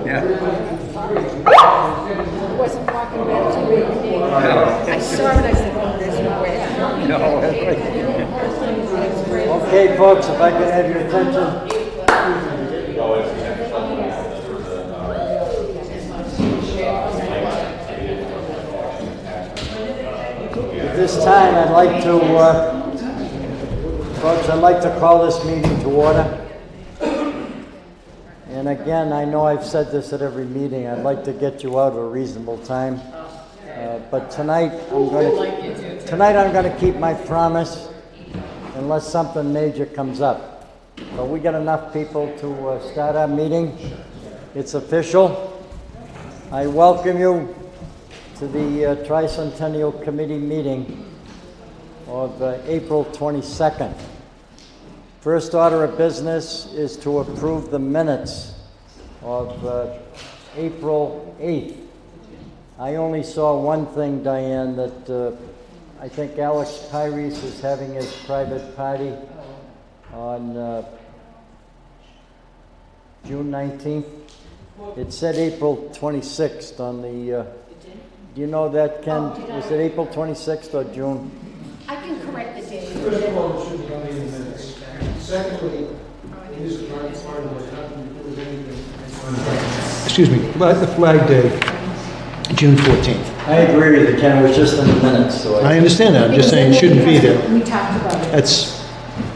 Yeah. Wasn't walking back to me. I saw it, I said, oh, there's no way. No, that's right. Okay, folks, if I could have your attention. At this time, I'd like to, folks, I'd like to call this meeting to order. And again, I know I've said this at every meeting, I'd like to get you out at a reasonable time. But tonight, I'm going to keep my promise unless something major comes up. But we got enough people to start our meeting. It's official. I welcome you to the Tricentennial Committee meeting of April 22nd. First order of business is to approve the minutes of April 8th. I only saw one thing, Diane, that I think Alex Tyrese is having his private party on June 19th. It said April 26th on the, do you know that, Ken? Was it April 26th or June? I can correct the date. First of all, it should be on the minutes. Secondly, it is not part of what's happening with anything. Excuse me, the Flag Day, June 14th. I agree with you, Ken, it was just in the minutes, so I understand that, I'm just saying it shouldn't be there. We talked about it. That's,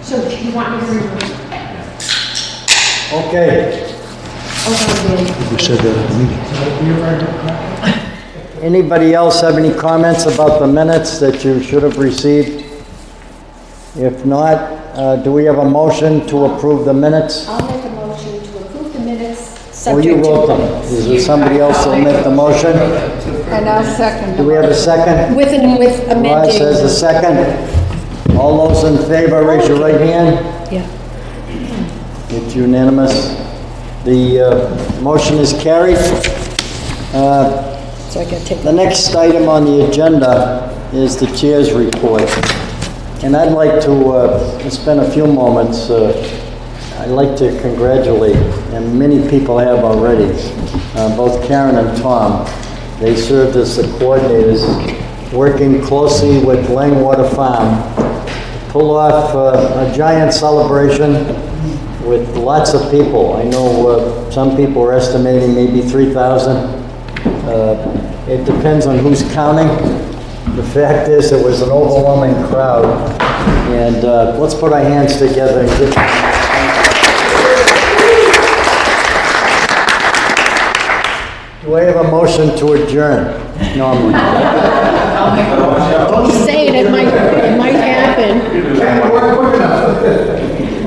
So you want me to remove it? Okay. we said that at the meeting. Anybody else have any comments about the minutes that you should have received? If not, do we have a motion to approve the minutes? I'll make a motion to approve the minutes, Well, you subject to... wrote them. Is there somebody else that'll make the motion? And I'll second. Do we have a second? With amending. Ross says a second. All those in favor, raise your right hand. Yeah. It's unanimous. The motion is carried. So I can take... The next item on the agenda is the chair's report. And I'd like to spend a few moments, I'd like to congratulate, and many people have already, both Karen and Tom. They served as the coordinators, working closely with Langwater Farm to pull off a giant celebration with lots of people. I know some people are estimating maybe 3,000. It depends on who's counting. The fact is, it was an overwhelming crowd, and let's put our hands together and give... Do I have a motion to adjourn? Normally. Don't say it, it might happen.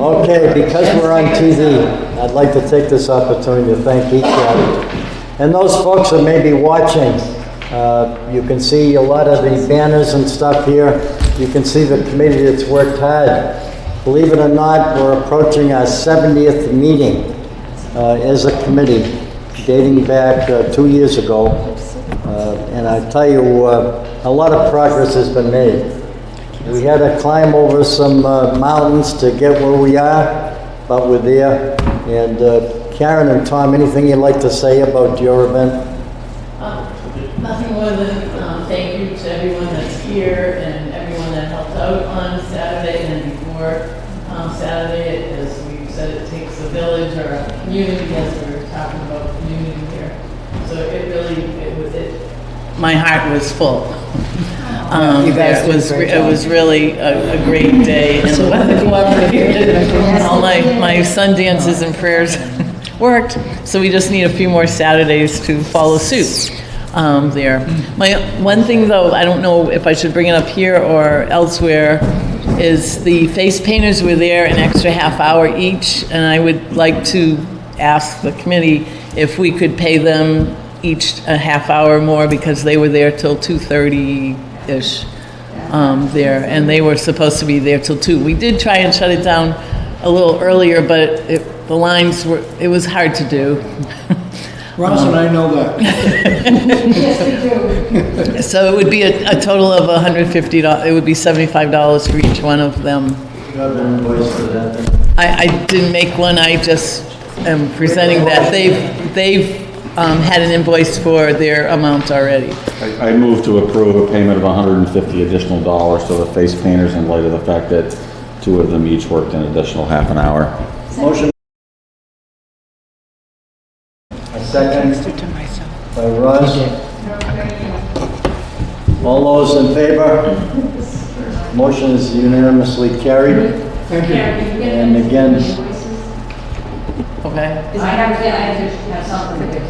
Okay, because we're on TV, I'd like to take this opportunity to thank ECAT. And those folks that may be watching, you can see a lot of the banners and stuff here. You can see the committee that's worked hard. Believe it or not, we're approaching our 70th meeting as a committee, dating back 2 years ago. And I tell you, a lot of progress has been made. We had to climb over some mountains to get where we are, but we're there. And Karen and Tom, anything you'd like to say about your event? Nothing more than thank you to everyone that's here and everyone that helped out on Saturday and before Saturday. As we said, it takes a village or a community, as we're talking about community here. So it really, my heart was full. You guys did a great It was really a great day, and the weather cooperated. All my sun dances and prayers worked, so we just need a few more Saturdays to follow suit there. My one thing, though, I don't know if I should bring it up here or elsewhere, is the face painters were there an extra half hour each, and I would like to ask the committee if we could pay them each a half hour more, because they were there till 2:30-ish there, and they were supposed to be there till 2. We did try and shut it down a little earlier, but the lines were, it was hard to do. Ross and I know that. So it would be a total of $150, it would be $75 for each one of them. You have an invoice for that? I didn't make one, I just am presenting that they've had an invoice for their amount already. I move to approve a payment of $150 additional to the face painters in light of the fact that 2 of them each worked an additional half an hour. Motion. A second by Russ. All those in favor? Motion is unanimously carried. Thank you. And again, Okay? I have something to do.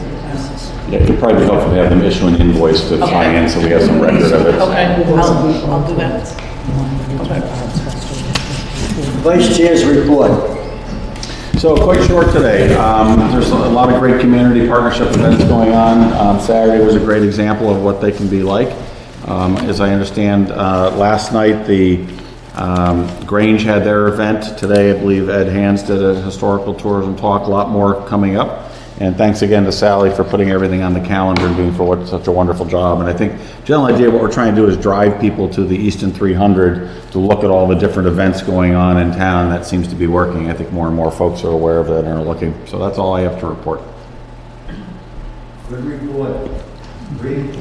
Yeah, it'd probably be helpful to have them issue an invoice to finance so we have some record of it. Okay, I'll do that. Vice Chair's report. So quite short today. There's a lot of great community partnership events going on. Saturday was a great example of what they can be like. As I understand, last night the Grange had their event. Today, I believe Ed Hands did a historical tourism talk, a lot more coming up. And thanks again to Sally for putting everything on the calendar and doing such a wonderful job. And I think general idea of what we're trying to do is drive people to the Easton 300 to look at all the different events going on in town. That seems to be working. I think more and more folks are aware of that and are looking. So that's all I have to report. Good report. Brief.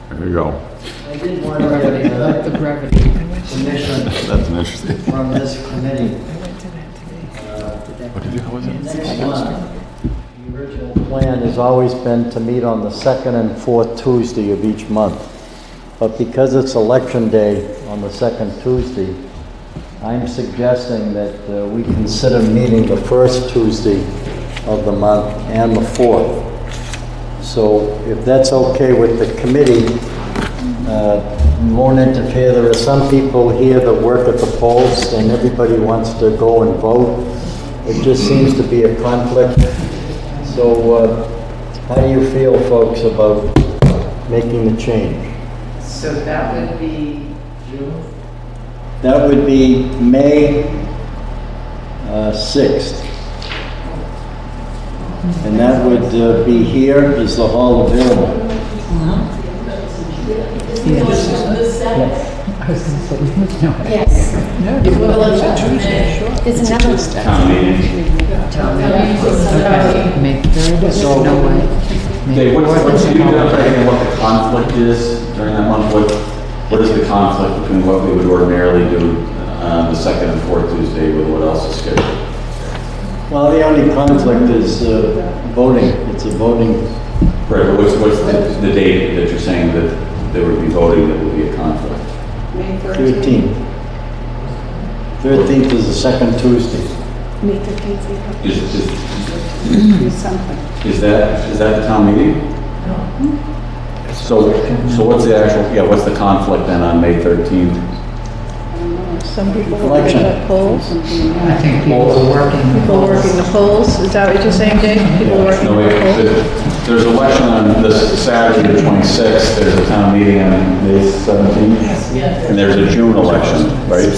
There you go. I did want to get The brevity. permission That's an interesting. from this committee. What did you, how was it? Next month, the original plan has always been to meet on the second and fourth Tuesday of each month. But because it's election day on the second Tuesday, I'm suggesting that we consider meeting the first Tuesday of the month and the fourth. So if that's okay with the committee, we won't interfere. There are some people here that work at the polls and everybody wants to go and vote. It just seems to be a conflict. So how do you feel, folks, about making the change? So that would be June? That would be May 6th. And that would be here. Is the hall available? Yes. It's another. Town meeting. So, Dave, what's the idea what the conflict is during that month? What is the conflict between what we would ordinarily do the second and fourth Tuesday with what else is scheduled? well, the only conflict is voting. It's a voting. Right, but what's the date that you're saying that there would be voting that would be a conflict? May 13th. 13th is the second Tuesday. May 13th. Is that the town meeting? So what's the actual, what's the conflict then on May 13th? Some people are Election. working the polls. I think people are working. People are working the polls. Is that what you're saying, Dave? People working No, the wait, polls? there's election on this Saturday, the 26th, there's a town meeting on May 17th, and there's a June election, right?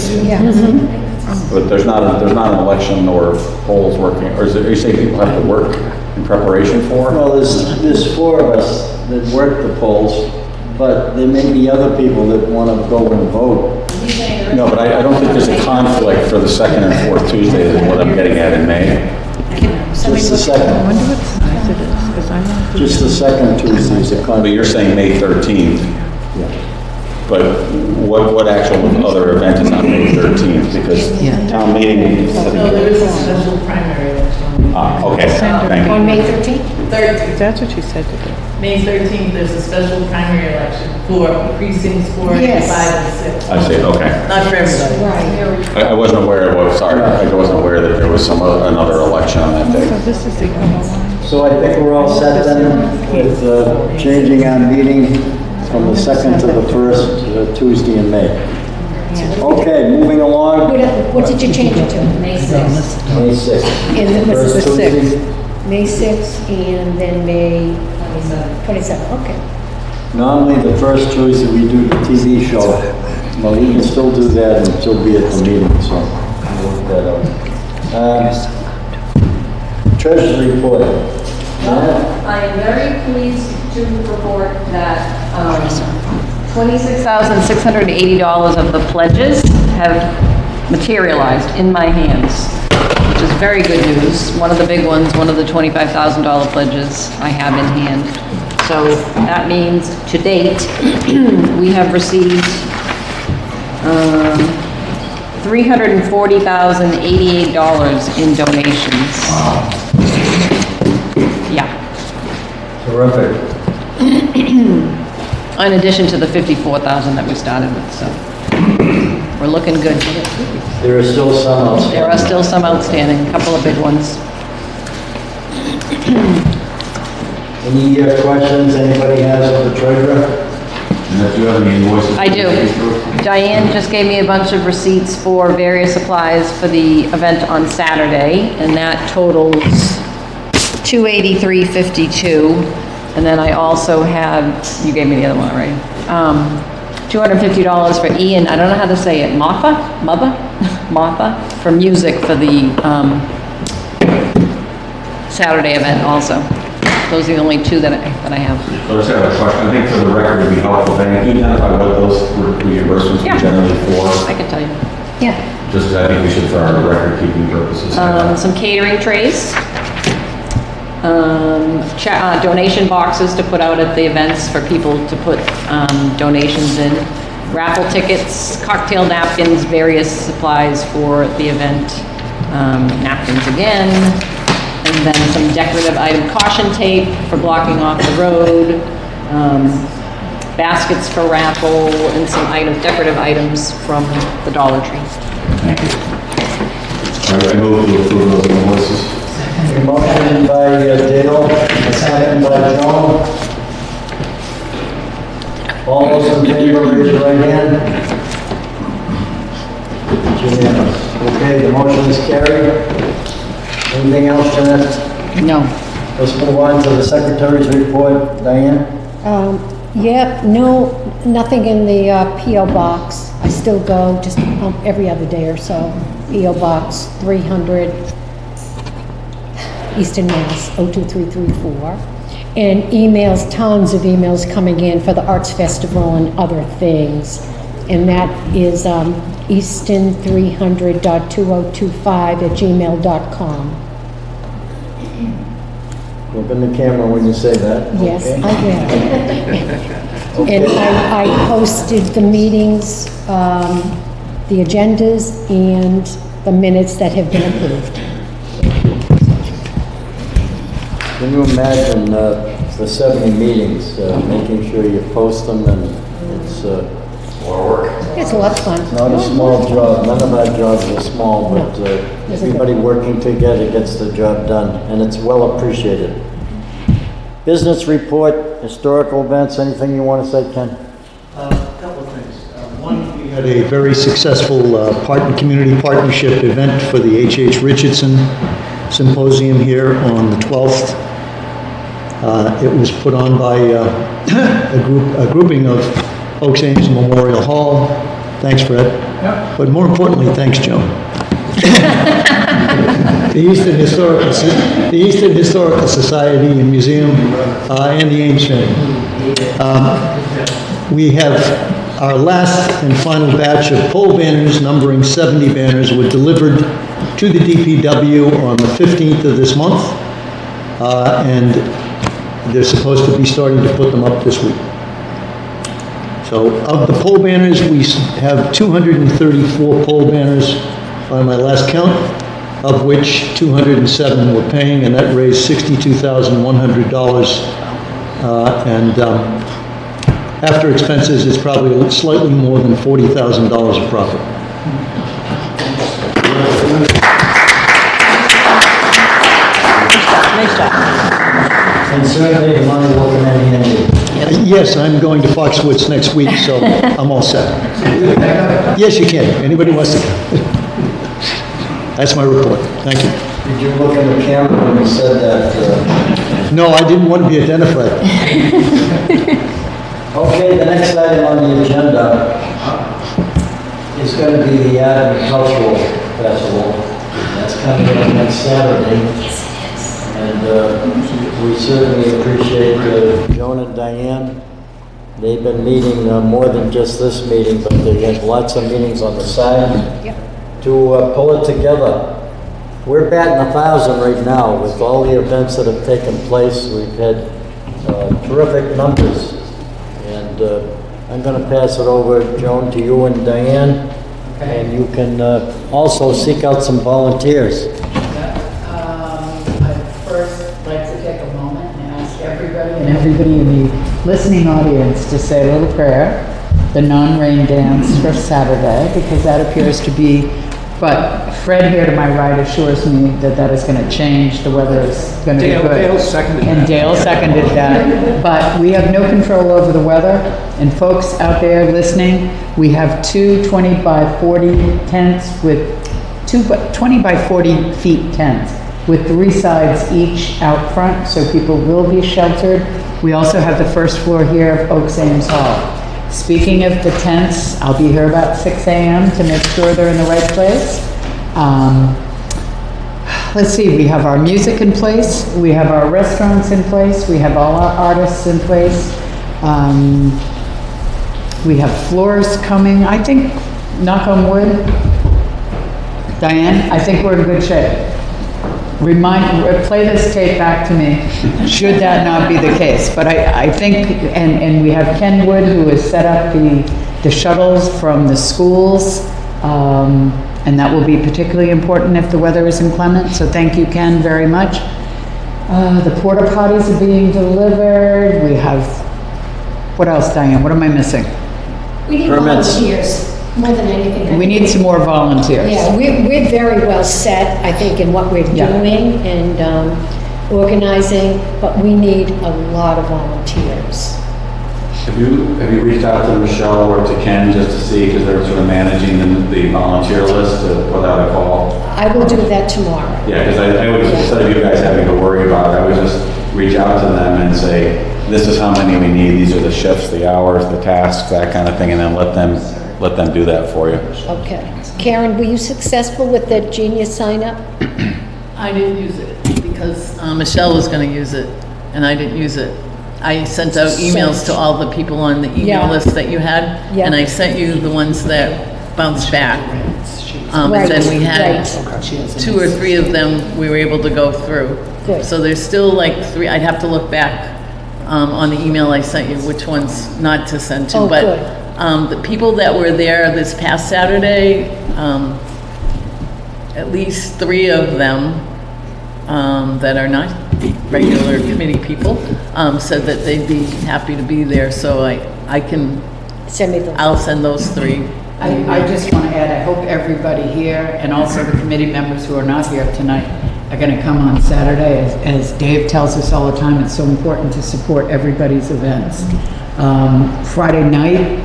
But there's not an election or polls working, or are you saying people have to work in preparation for? Well, there's 4 of us that work the polls, but there may be other people that want to go and vote. No, but I don't think there's a conflict for the second and fourth Tuesday is what I'm getting at in May. Just the I second. wonder what size it is, because I'm not. Just the second Tuesday is a But conflict. you're saying May 13th, Yeah. but what actual other event is on May 13th? Because town meeting, No, there is a special primary election. okay, thank you. On May 13th? 13th. That's what you said to do. May 13th, there's a special primary election for precincts 4, Yes. 5, and 6. I see, okay. Not for everybody. Right. I wasn't aware of, sorry, I wasn't aware that there was another election on that So day. this is the other line. So I think we're all set then with changing our meeting from the second to the first Tuesday in May. Okay, moving along. What did you change it to? May 6th. May 6th. And then was First it the Tuesday. 6th? May 6th and then May 27th, okay. Normally, the first Tuesday we do the TV show. Well, we can still do that and still be at the meeting, so we'll work that out. Treasurer's report. I am very pleased to report that $26,680 of the pledges have materialized in my hands, which which is very good news. One of the big ones, one of the $25,000 pledges I have in hand. So that means, to date, we have received $340,088 in donations. Yeah. Terrific. In addition to the 54,000 that we started with, so we're looking good. There are still some outstanding. There are still some outstanding, a couple of big ones. Any questions anybody has of the treasurer? And if you have any invoices? I do. Diane just gave me a bunch of receipts for various supplies for the event on Saturday, and that totals $283.52. And then I also have, you gave me the other one already, $250 for Ian, I don't know how to say it, Martha, for music for the Saturday event also. Those are the only two that I have. So I just have a question. I think for the record, it would be helpful, Dan, can you identify what those reimbursements Yeah. are generally for? I can tell you. Yeah. Just 'cause I think we should, for our record-keeping purposes. Some catering trays, donation boxes to put out at the events for people to put donations in, raffle tickets, cocktail napkins, various supplies for the event, napkins again, and then some decorative item, caution tape for blocking off the road, baskets for raffle, and some decorative items from the Dollar Tree. I move to approve those invoices. Motion by Dale, second by Joan. All those in favor, raise your right hand. It's unanimous. Okay, the motion is carried. Anything else, Jeanette? No. Let's move on to the secretary's report. Diane? Yeah, no, nothing in the P.O. box. I still go just every other day or so. P.O. Box 300, Easton, Mass. 02334. And emails, tons of emails coming in for the Arts Festival and other things. And that is easton300.2025@gmail.com. Look in the camera when you say that. Yes, okay? I will. And I posted the meetings, the agendas, and the minutes that have been approved. Can you imagine for 70 meetings, making sure you post them, and it's It's a lot of fun. not a small job. None of our jobs are small, but everybody working together gets the job done, and it's well appreciated. Business report, historical events, anything you want to say, Ken? A couple of things. One, we had a very successful community partnership event for the H.H. Richardson Symposium here on the 12th. It was put on by a grouping of Oaks Ames Memorial Hall. Thanks, Fred. Yep. But more importantly, thanks, Joan. The Easton Historical Society and Museum, and the Ames family. We have our last and final batch of pole banners, numbering 70 banners, were delivered to the DPW on the 15th of this month, and they're supposed to be starting to put them up this week. So of the pole banners, we have 234 pole banners by my last count, of which 207 were paying, and that raised $62,100. After expenses, it's probably slightly more than $40,000 of profit. Nice job. And certainly the money will come in handy. Yes, I'm going to Foxwoods next week, so I'm all set. Yes, you can. Anybody wants to. That's my report. Thank you. Did you look in the camera when you said that? No, I didn't want to be identified. Okay, the next item on the agenda is going to be the Art and Cultural Festival. That's coming up next Saturday. And we certainly appreciate Joan and Diane. They've been meeting more than just this meeting, but they had lots of meetings on the side to pull it together. we're batting 1,000 right now with all the events that have taken place. We've had terrific numbers. And I'm going to pass it over, Joan, to you and Diane. And you can also seek out some volunteers. I'd first like to take a moment and ask everybody in the listening audience to say a little prayer, the non-rain dance for Saturday, because that appears to be, but Fred here to my right assures me that that is going to change. The weather is going to be good. Dale seconded that. And Dale seconded that. But we have no control over the weather. And folks out there listening, we have two 20 by 40 tents with 20 by 40 feet tents with 3 sides each out front, so people will be sheltered. We also have the first floor here of Oaks Ames Hall. Speaking of the tents, I'll be here about 6 a.m. to make sure they're in the right place. Let's see, we have our music in place, we have our restaurants in place, we have all our artists in place. We have floors coming. I think, knock on wood, Diane, I think we're in good shape. Play this tape back to me, should that not be the case. But I think, and we have Ken Wood, who has set up the shuttles from the schools, and that will be particularly important if the weather is inclement. So thank you, Ken, very much. The porta potties are being delivered. We have, what else, Diane? What am I missing? We need Permits. volunteers more than anything. We need some more volunteers. Yeah, we're very well set, I think, in what we're Yeah. doing and organizing, but we need a lot of volunteers. Have you reached out to Michelle or to Ken just to see, because they're sort of managing the volunteer list, to put out a call? I will do that tomorrow. Yeah, because I would, instead of you guys having to worry about it, I would just reach out to them and say, this is how many we need, these are the shifts, the hours, the tasks, that kind of thing, and then let them do that for you. Okay. Karen, were you successful with the Genius sign up? I didn't use it because Michelle was going to use it, and I didn't use it. I sent out emails to all the people on the email Yeah. list that you had, Yeah. and I sent you the ones that bounced back. And Right, then we had right. 2 or 3 of them we were able to go through. Good. So there's still like 3, I'd have to look back on the email I sent you, which ones not to send to. Oh, But good. the people that were there this past Saturday, at least 3 of them that are not regular committee people, said that they'd be happy to be there, so I can, Send me the. I'll send those 3. I just want to add, I hope everybody here, and also the committee members who are not here tonight, are going to come on Saturday. As Dave tells us all the time, it's so important to support everybody's events. Friday night,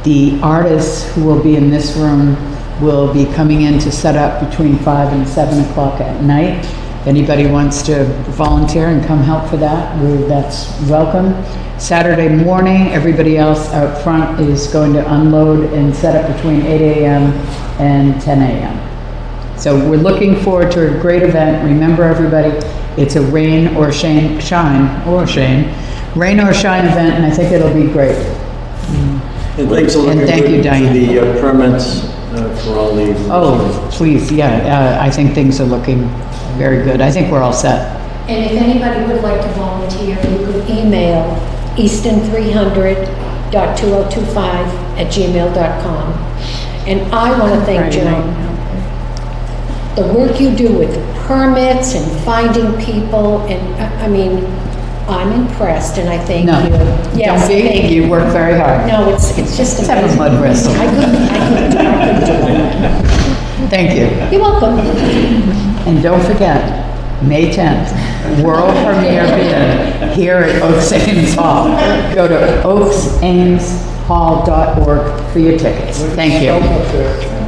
the artists who will be in this room will be coming in to set up between 5 and 7 o'clock at night. If anybody wants to volunteer and come help for that, that's welcome. Saturday morning, everybody else out front is going to unload and set up between 8 a.m. and 10 a.m. So we're looking forward to a great event. Remember, everybody, it's a rain or shine event, and I think it'll be great. And thanks a lot And thank you, Diane. for the permits for all these. Oh, please, yeah, I think things are looking very good. I think we're all set. And if anybody would like to volunteer, you could email easton300.2025@gmail.com. And I want to thank Joan. The work you do with permits and finding people, and I mean, I'm impressed, and I thank No, you. Yes, don't be, thank you work very hard. No, it's just Let's have a amazing. mud wrestle. I couldn't do it. Thank you. You're welcome. And don't forget, May 10th, world premiere beer here at Oaks Ames Hall. Go to oaksameshall.org for your tickets. Thank you.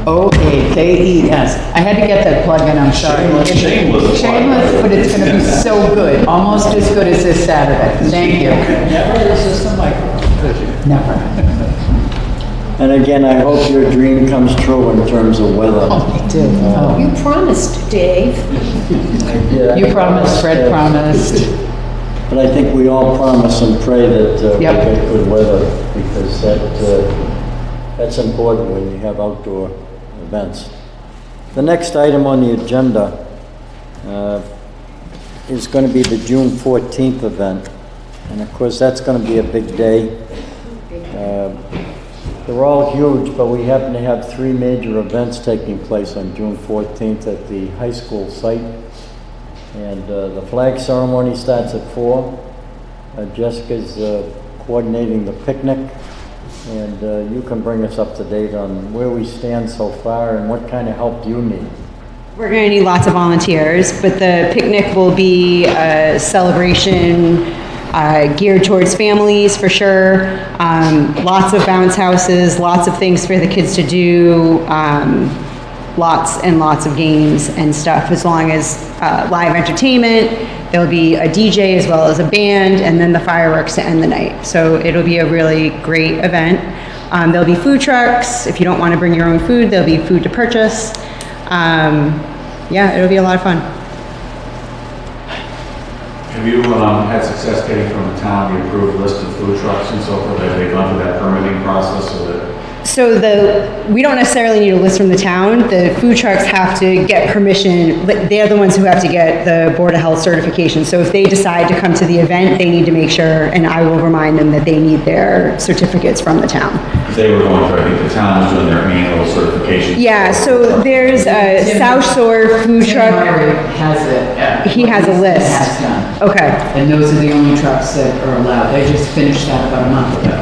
OAKES. I had to get that plug in, I'm sorry. Shameless. Shameless, but it's going to be so good, almost as good as this Saturday. Thank you. Never resist the microphone. Never. And again, I hope your dream comes true in terms of weather. Oh, me too. Oh. You promised, Dave. Yeah, You promised, Fred promised. But I think we all promise and pray that we Yep. get good weather, because that's important when you have outdoor events. The next item on the agenda is going to be the June 14th event. And of course, that's going to be a big day. They're all huge, but we happen to have 3 major events taking place on June 14th at the high school site. And the flag ceremony starts at 4. Jessica's coordinating the picnic. And you can bring us up to date on where we stand so far and what kind of help do you need. We're going to need lots of volunteers, but the picnic will be a celebration geared towards families for sure. Lots of bounce houses, lots of things for the kids to do, lots and lots of games and stuff, as long as live entertainment. There'll be a DJ as well as a band, and then the fireworks to end the night. So it'll be a really great event. There'll be food trucks. If you don't want to bring your own food, there'll be food to purchase. Yeah, it'll be a lot of fun. Have you had success getting from the town the approved list of food trucks and so forth? Have they gone through that permitting process so that? So we don't necessarily need a list from the town. The food trucks have to get permission. They're the ones who have to get the Board of Health certification. So if they decide to come to the event, they need to make sure, and I will remind them that they need their certificates from the town. They were going through, I think the town was doing their annual certification. Yeah, so there's a South Shore food Tim truck. Murray has it. He has a list. Has done. Okay, And those are the only trucks that are allowed. They just finished that about a month ago.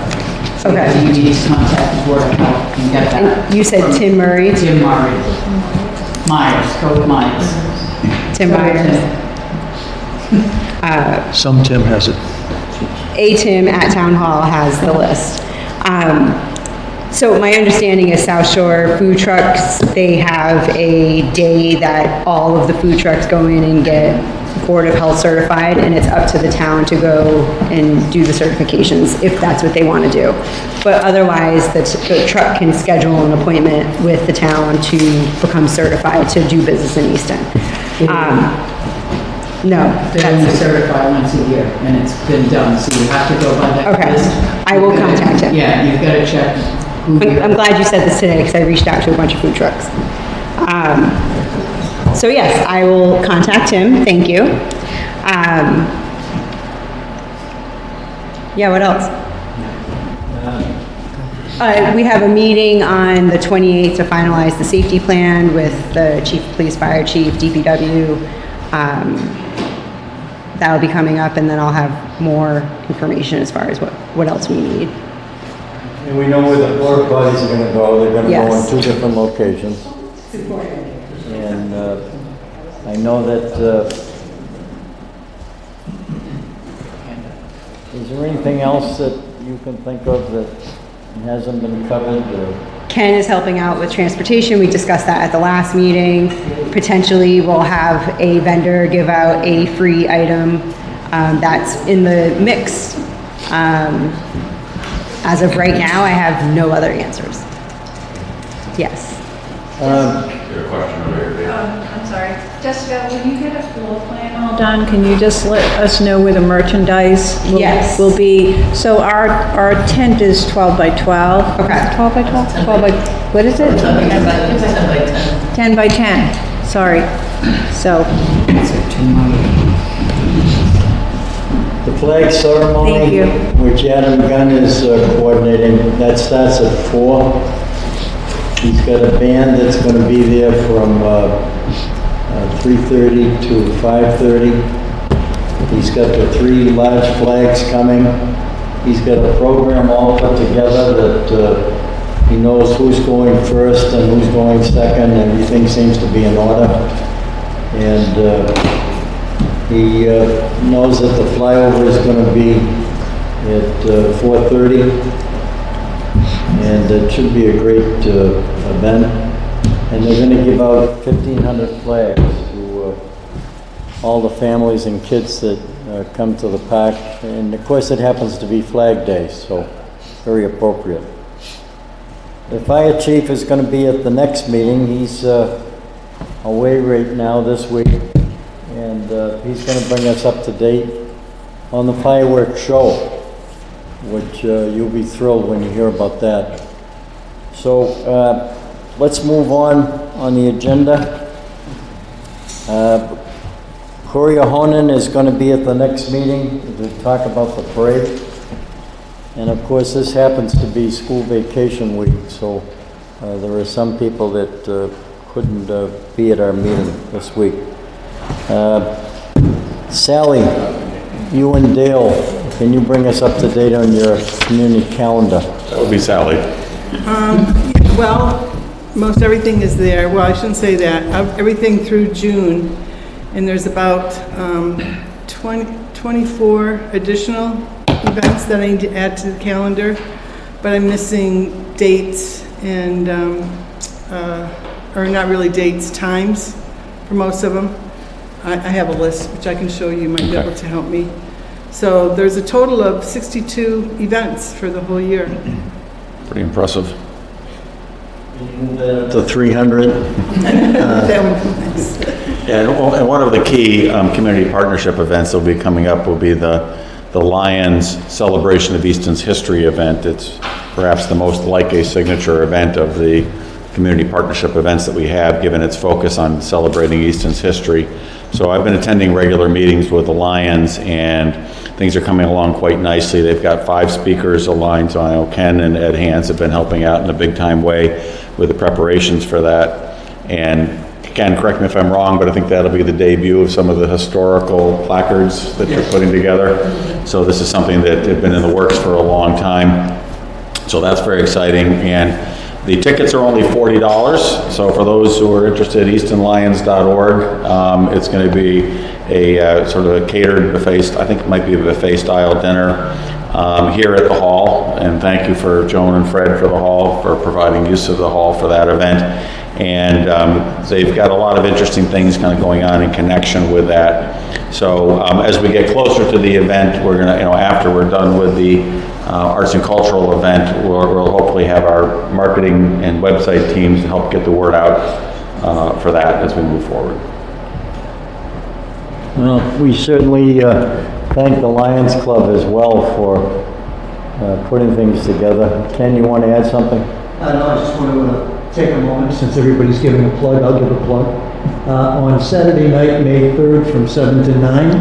So Okay. you need to contact the Board of Health and get that. and you said from Tim Murray? Tim Murray. Myers, Code Myers. Tim Myers. Some Tim has it. A Tim at Town Hall has the list. So my understanding is South Shore Food Trucks, they have a day that all of the food trucks go in and get Board of Health certified, and it's up to the town to go and do the certifications if that's what they want to do. But otherwise, the truck can schedule an appointment with the town to become certified to do business in Easton. No, They only certify once a year, and it's been done, so you have to go by that Okay. list. I will contact him. Yeah, you've got to check. I'm glad you said this today because I reached out to a bunch of food trucks. So yes, I will contact him. Thank you. Yeah, what else? We have a meeting on the 28th to finalize the safety plan with the chief of police, fire chief, DPW. That'll be coming up, and then I'll have more information as far as what else we need. And we know where the porta potties are going to go. They're going to go in Yes. 2 different locations. And I know that, is there anything else that you can think of that hasn't been covered? Ken is helping out with transportation. We discussed that at the last meeting. Potentially, we'll have a vendor give out a free item. That's in the mix. As of right now, I have no other answers. Yes. I'm sorry. Jessica, when you get a floor plan all done, can you just let us know where the merchandise Yes. will be? So our tent is 12 by 12. Okay. 12 by 12? 12 by, what is it? 10 by 10, sorry. So, The flag ceremony, Thank you. which Adam Gunn is coordinating, that starts at 4. He's got a band that's going to be there from 3:30 to 5:30. He's got the 3 large flags coming. He's got a program all put together that he knows who's going first and who's going second. Everything seems to be in order. And he knows that the flyover is going to be at 4:30. And it should be a great event. And they're going to give out 1,500 flags to all the families and kids that come to the park. And of course, it happens to be Flag Day, so very appropriate. The fire chief is going to be at the next meeting. He's away right now this week. And he's going to bring us up to date on the fireworks show, which you'll be thrilled when you hear about that. So let's move on the agenda. Corey Ahonen is going to be at the next meeting to talk about the parade. And of course, this happens to be school vacation week, so there are some people that couldn't be at our meeting this week. Sally, you and Dale, can you bring us up to date on your community calendar? That would be Sally. Well, most everything is there. Well, I shouldn't say that. Everything through June, and there's about 24 additional events that I need to add to the calendar, but I'm missing dates and, or not really dates, times for most of them. I have a list, which I can show you, you might be able to help me. So there's a total of 62 events for the whole year. Pretty impressive. The 300. That would be nice. Yeah, and one of the key community partnership events that will be coming up will be the Lions Celebration of Easton's History event. It's perhaps the most like a signature event of the community partnership events that we have, given its focus on celebrating Easton's history. So I've been attending regular meetings with the Lions, and things are coming along quite nicely. They've got 5 speakers aligned, so I know Ken and Ed Hans have been helping out in a big time way with the preparations for that. And Ken, correct me if I'm wrong, but I think that'll be the debut of some of the historical placards that you're putting together. So this is something that had been in the works for a long time. So that's very exciting. And the tickets are only $40. So for those who are interested, eastonlions.org. It's going to be a sort of a catered buffet, I think it might be a buffet style dinner here at the hall. And thank you for Joan and Fred for the hall, for providing use of the hall for that event. And they've got a lot of interesting things kind of going on in connection with that. So as we get closer to the event, we're going to, after we're done with the arts and cultural event, we'll hopefully have our marketing and website teams to help get the word out for that as we move forward. Well, we certainly thank the Lions Club as well for putting things together. Ken, you want to add something? No, I just want to take a moment, since everybody's giving a plug, I'll give a plug. On Saturday night, May 3rd, from 7 to 9,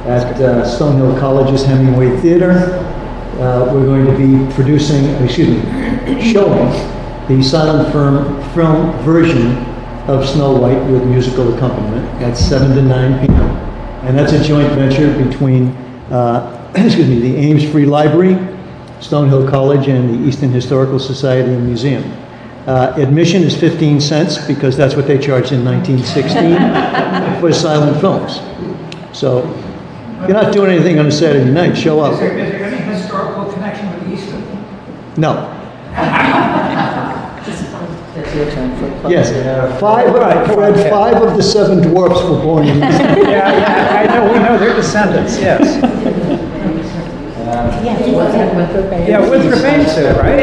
at Stonehill College's Hemingway Theater, we're going to be showing the silent film version of Snow White with musical accompaniment at 7 to 9 p.m. And that's a joint venture between, the Ames Free Library, Stonehill College, and the Easton Historical Society and Museum. Admission is 15 cents because that's what they charged in 1916 for silent films. So if you're not doing anything on a Saturday night, show up. Is there any historical connection with Easton? No. That's your turn for plug. Yes, Fred, 5 of the 7 dwarfs were born in Easton. Yeah, I know, we know their descendants, yes. Yeah, Winthrop Ames too, right?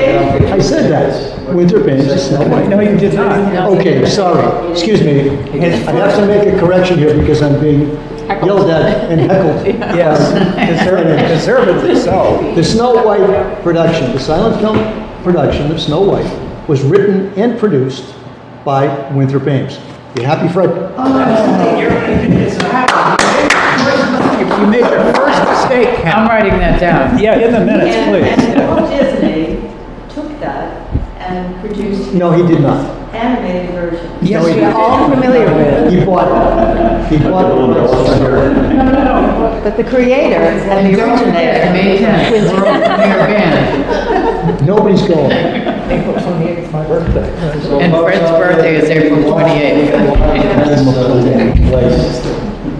I said that. Winthrop Ames is Snow White. No, you did not. Okay, sorry. Excuse me. I have to make a correction here because I'm being yelled at and heckled. Yes, deservedly so. The Snow White production, the silent film production of Snow White, was written and produced by Winthrop Ames. You happy, Fred? You made your first mistake, Ken. I'm writing that down. Yeah, in the minutes, please. And Walt Disney took that and produced No, he did not. animated version. Yes, No, he we're all familiar with. He bought the But the creator and the originator. May 10th, World Premiere Band. Nobody's going. April 28th, my birthday. And Fred's birthday is April 28th.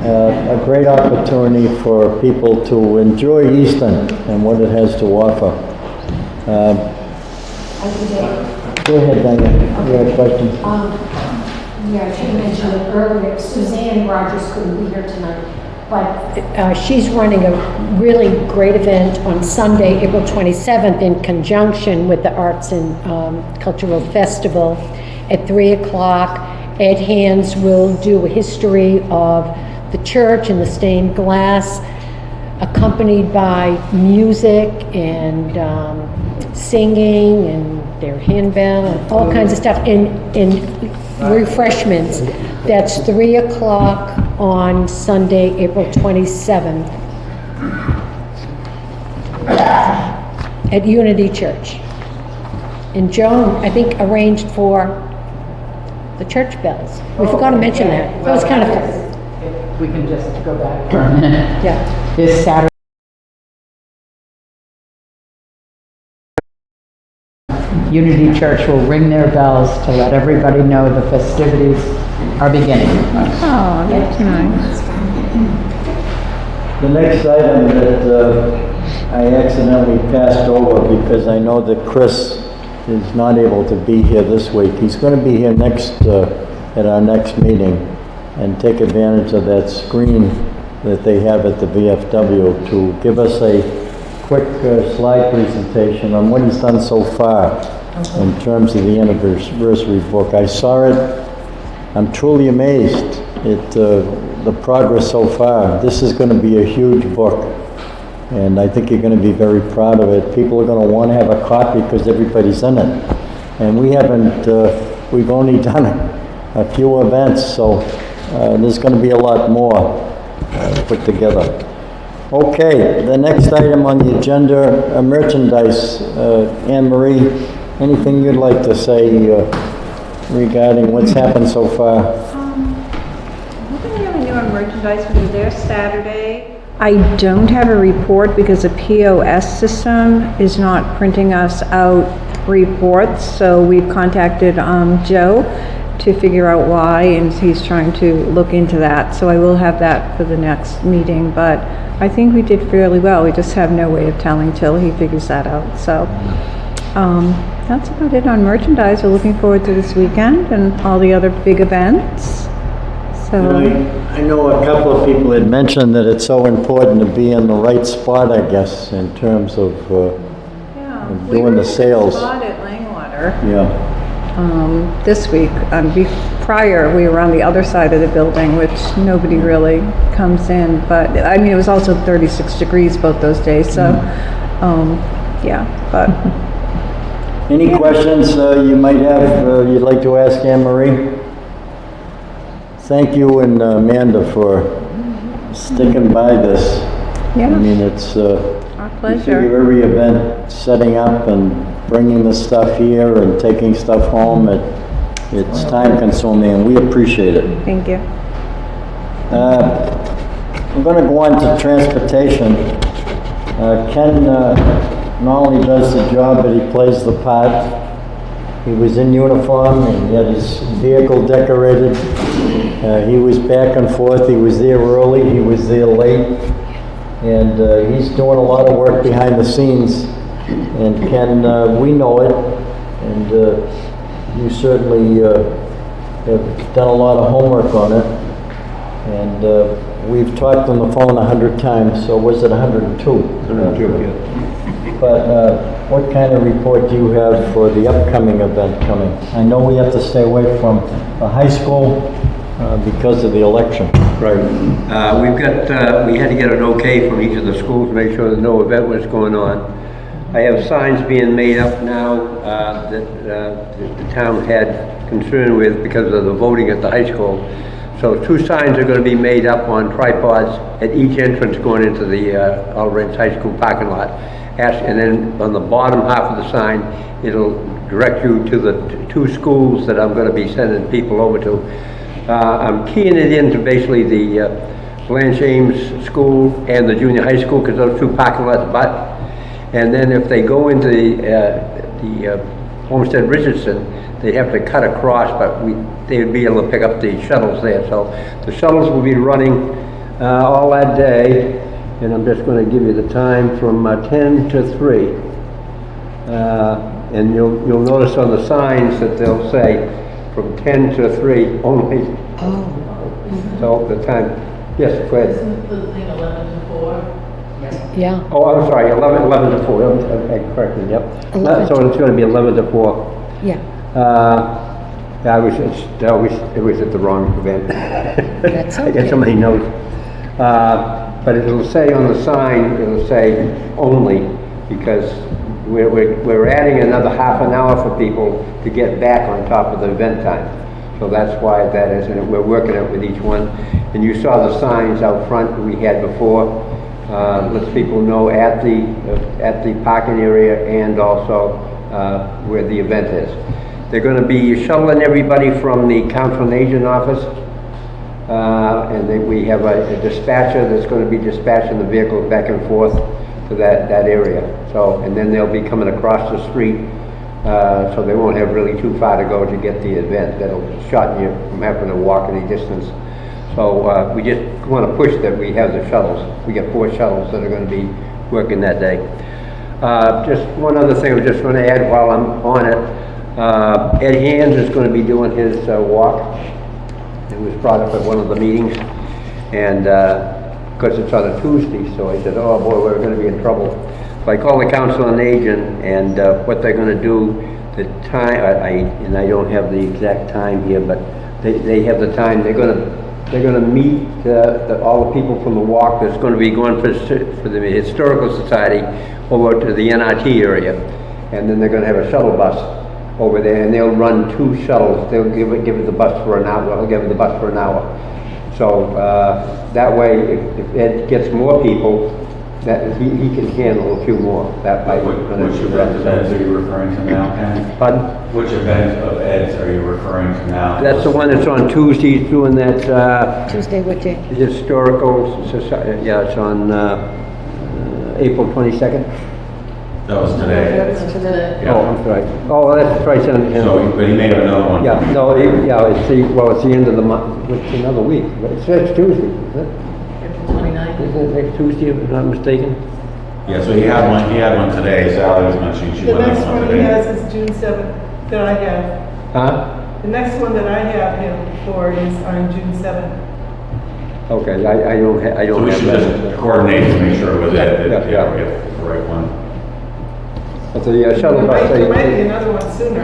A great opportunity for people to enjoy Easton and what it has to offer. Go ahead, Diana. You have a question? Yeah, I should have mentioned it earlier. Suzanne Rogers couldn't be here tonight, but she's running a really great event on Sunday, April 27th, in conjunction with the Arts and Cultural Festival at 3 o'clock. Ed Hans will do a history of the church and the stained glass, accompanied by music and singing and their handbell and all kinds of stuff, and refreshments. That's 3 o'clock on Sunday, April 27th at Unity Church. And Joan, I think, arranged for the church bells. We forgot to mention that. That was kind of fun. If we can just go back for a minute. Yeah. This Saturday, Unity Church will ring their bells to let everybody know the festivities are beginning. Oh, that's nice. The next item that I accidentally passed over because I know that Chris is not able to be here this week. He's going to be here at our next meeting and take advantage of that screen that they have at the VFW to give us a quick slide presentation on what he's done so far in terms of the anniversary book. I saw it. I'm truly amazed at the progress so far. This is going to be a huge book, and I think you're going to be very proud of it. People are going to want to have a copy because everybody's in it. And we haven't, we've only done a few events, so there's going to be a lot more put together. Okay, the next item on the agenda, merchandise. Anne Marie, anything you'd like to say regarding what's happened so far? Nothing really new on merchandise. We were there Saturday. I don't have a report because the POS system is not printing us out reports, so we've contacted Joe to figure out why, and he's trying to look into that. So I will have that for the next meeting, but I think we did fairly well. We just have no way of telling till he figures that out. So that's about it on merchandise. We're looking forward to this weekend and all the other big events. So I know a couple of people had mentioned that it's so important to be in the right spot, I guess, in terms of doing the sales. We were in a spot at Langwater. Yeah. This week. Prior, we were on the other side of the building, which nobody really comes in. But I mean, it was also 36 degrees both those days. So, yeah. But Any questions you might have you'd like to ask Anne Marie? Thank you and Amanda for sticking by this. Yeah. I mean, it's our you pleasure. figure every event, setting up and bringing the stuff here and taking stuff home, it's time consuming and we appreciate it. Thank you. I'm going to go on to transportation. Ken not only does the job, but he plays the part. He was in uniform and he had his vehicle decorated. He was back and forth. He was there early. He was there late. And he's doing a lot of work behind the scenes. And Ken, we know it. And you certainly have done a lot of homework on it. And we've talked on the phone 100 times, so was it 102? 102, yeah. But what kind of report do you have for the upcoming event coming? I know we have to stay away from the high school because of the election. Right. We had to get an okay from each of the schools to make sure that no event was going on. I have signs being made up now that the town had concern with because of the voting at the high school. So 2 signs are going to be made up on tripods at each entrance going into the Alridge High School parking lot. And then on the bottom half of the sign, it'll direct you to the 2 schools that I'm going to be sending people over to. I'm keying it into basically the Blanche Ames School and the junior high school because those 2 parking lots butt. And then if they go into the Homestead Richardson, they have to cut across, but they would be able to pick up the shuttles there. So the shuttles will be running all that day, and I'm just going to give you the time from 10 to 3. And you'll notice on the signs that they'll say from 10 to 3 only. Oh. So the time, yes, go ahead. Isn't the thing 11 to 4? Yeah. Oh, I'm sorry, 11 to 4, I corrected, yep. 11 So it's going to be 11 to 4. Yeah. I was at the wrong event. That's I okay. get so many notes. But it'll say on the sign, it'll say only, because we're adding another half an hour for people to get back on top of the event time. So that's why that is, and we're working it with each one. And you saw the signs out front we had before. Lets people know at the parking area and also where the event is. They're going to be shuttling everybody from the Council on Aging office. And then we have a dispatcher that's going to be dispatching the vehicles back and forth to that area. So, and then they'll be coming across the street, so they won't have really too far to go to get the event. That'll shorten you from having to walk any distance. So we just want to push that we have the shuttles. We got 4 shuttles that are going to be working that day. Just one other thing I was just going to add while I'm on it. Ed Hands is going to be doing his walk. It was brought up at one of the meetings, and because it's on a Tuesday, so I said, oh boy, we're going to be in trouble. So I called the Council on Aging, and what they're going to do, the time, and I don't have the exact time here, but they have the time. They're going to meet all the people from the walk that's going to be going for the Historical Society over to the NRT area, and then they're going to have a shuttle bus over there, and they'll run 2 shuttles. They'll give it the bus for an hour. They'll give it the bus for an hour. So that way, if Ed gets more people, that he can handle a few more. That way, Which event of Ed's are you referring to now, Ken? Pardon? Which event of Ed's are you referring to now? That's the one that's on Tuesdays, doing that Tuesday, what day? Historical Society. Yeah, it's on April 22nd. That was today. Yeah. Oh, I'm sorry. Oh, that's Tricentennial. So, but he may have another one. Yeah, no, it's the end of the month. It's another week. But it's Tuesday, isn't it? April 29th. Isn't it next Tuesday, if I'm not mistaken? Yeah, so he had one today. Sally was mentioning she The went next on one he today. has is June 7th that I have. Huh? The next one that I have him for is on June 7th. Okay, I don't have So we should just that. coordinate to make sure with Ed that, Yeah. we get the right one. But the shuttle bus, There might be another one sooner, I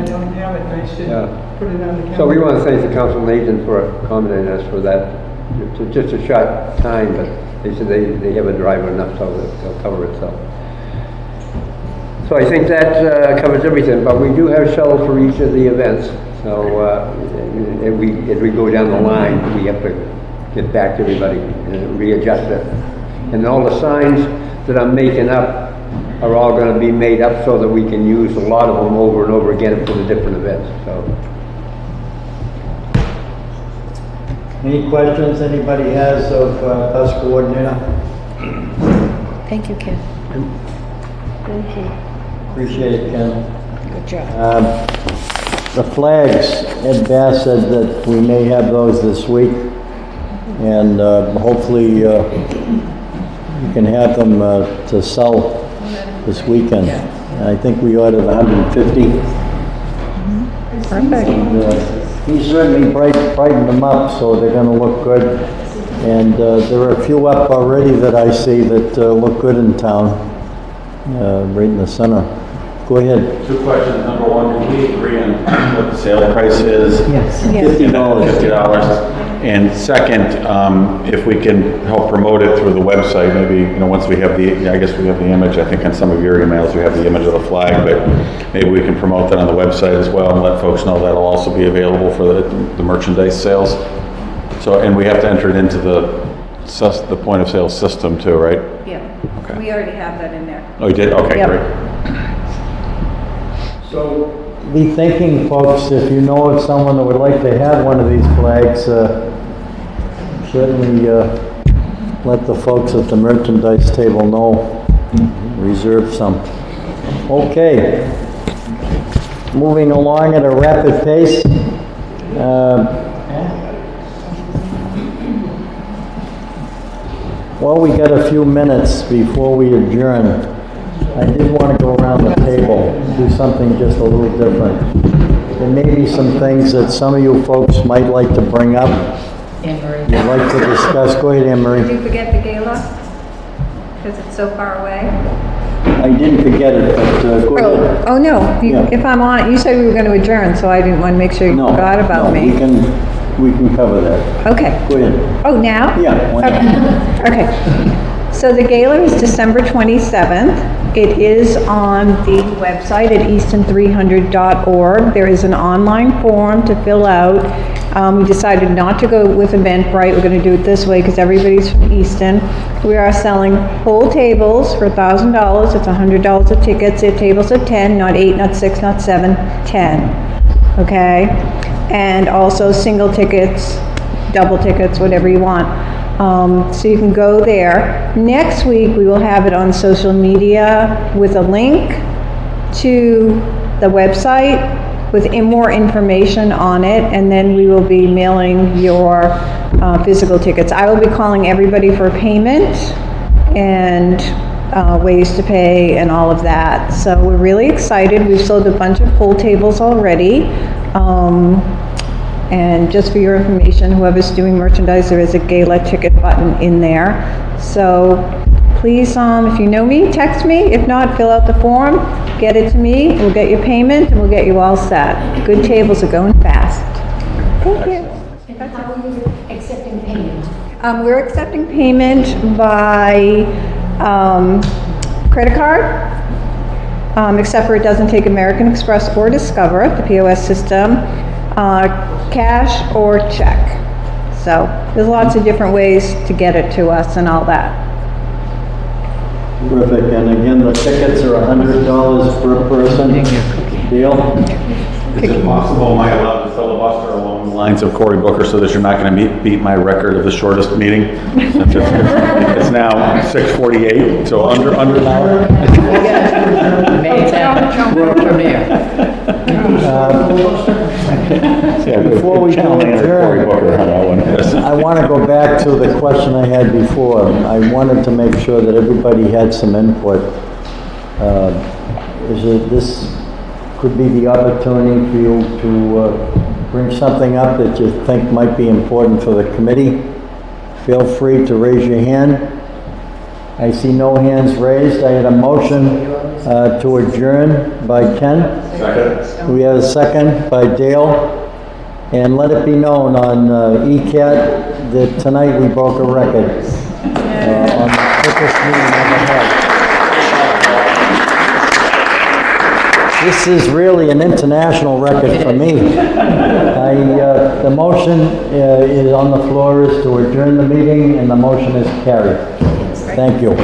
don't have it, and I should Yeah. put it on the calendar. so we want to thank the Council on Aging for accommodating us for that. It's just a short time, but they said they have a driver enough so that they'll cover it, so I think that covers everything, but we do have shuttles for each of the events. So as we go down the line, we have to get back to everybody and readjust it. And all the signs that I'm making up are all going to be made up so that we can use a lot of them over and over again for the different events. So. Any questions anybody has of bus coordinator? Thank you, Ken. Thank you. Appreciate it, Ken. Good job. The flags, Ed Bass said that we may have those this week, and hopefully you can have them to sell this weekend. I think we ordered 150. Perfect. He certainly brightened them up, so they're gonna look good. And there are a few up already that I see that look good in town, right in the center. Go ahead. 2 questions. Number 1, do we agree on what the sale price is? Yes. $50. $50. And second, if we can help promote it through the website, maybe, once we have I guess we have the image, I think on some of your emails, we have the image of the flag, but maybe we can promote that on the website as well and let folks know that'll also be available for the merchandise sales. So, and we have to enter it into the point of sale system too, right? Yeah. Okay. We already have that in there. Oh, you did? Okay, Yep. great. So be thinking, folks, if you know of someone that would like to have one of these flags, certainly let the folks at the merchandise table know. Reserve some. Okay. Moving along at a rapid pace. Well, we got a few minutes before we adjourn. I did want to go around the table, do something just a little different. There may be some things that some of you folks might like to bring up. Anne-Marie. You'd like to discuss. Go ahead, Anne Marie. Did you forget the gala? Because it's so far away. I didn't forget it, but go ahead. Oh, no. Yeah. If I'm on it, you said we were going to adjourn, so I didn't want to make sure you No, forgot about no, me. we can cover that. Okay. Go ahead. Oh, now? Yeah, why not? Okay. So the gala is December 27th. It is on the website at easton300.org. There is an online form to fill out. We decided not to go with Eventbrite. We're going to do it this way because everybody's from Easton. We are selling whole tables for $1,000. It's $100 a ticket. They're tables of 10, not 8, not 6, not 7, 10. Okay? And also single tickets, double tickets, whatever you want. So you can go there. Next week, we will have it on social media with a link to the website with more information on it, and then we will be mailing your physical tickets. I will be calling everybody for payment and ways to pay and all of that. So we're really excited. We've sold a bunch of pool tables already. And just for your information, whoever's doing merchandise, there is a gala ticket button in there. So please, if you know me, text me. If not, fill out the form, get it to me. We'll get your payment and we'll get you all set. Good tables are going fast. Thank you. And how are you accepting payment? We're accepting payment by credit card, except for it doesn't take American Express or Discover, the POS system, cash or check. So there's lots of different ways to get it to us and all that. Terrific, and again, the tickets are $100 per person. Deal? Is it possible, am I allowed to filibuster along the lines of Cory Booker so that you're not going to beat my record of the shortest meeting? Since it's now 6:48, so under an hour? May 10th, premiere. Before we go adjourn, I want to go back to the question I had before. I wanted to make sure that everybody had some input. This could be the opportunity for you to bring something up that you think might be important for the committee. Feel free to raise your hand. I see no hands raised. I had a motion to adjourn by Ken. Second. We have a second by Dale. And let it be known on ECAT that tonight we broke a record on the quickest meeting ever held. This is really an international record for me. The motion is on the floor is to adjourn the meeting, and the motion is carried. Thank you.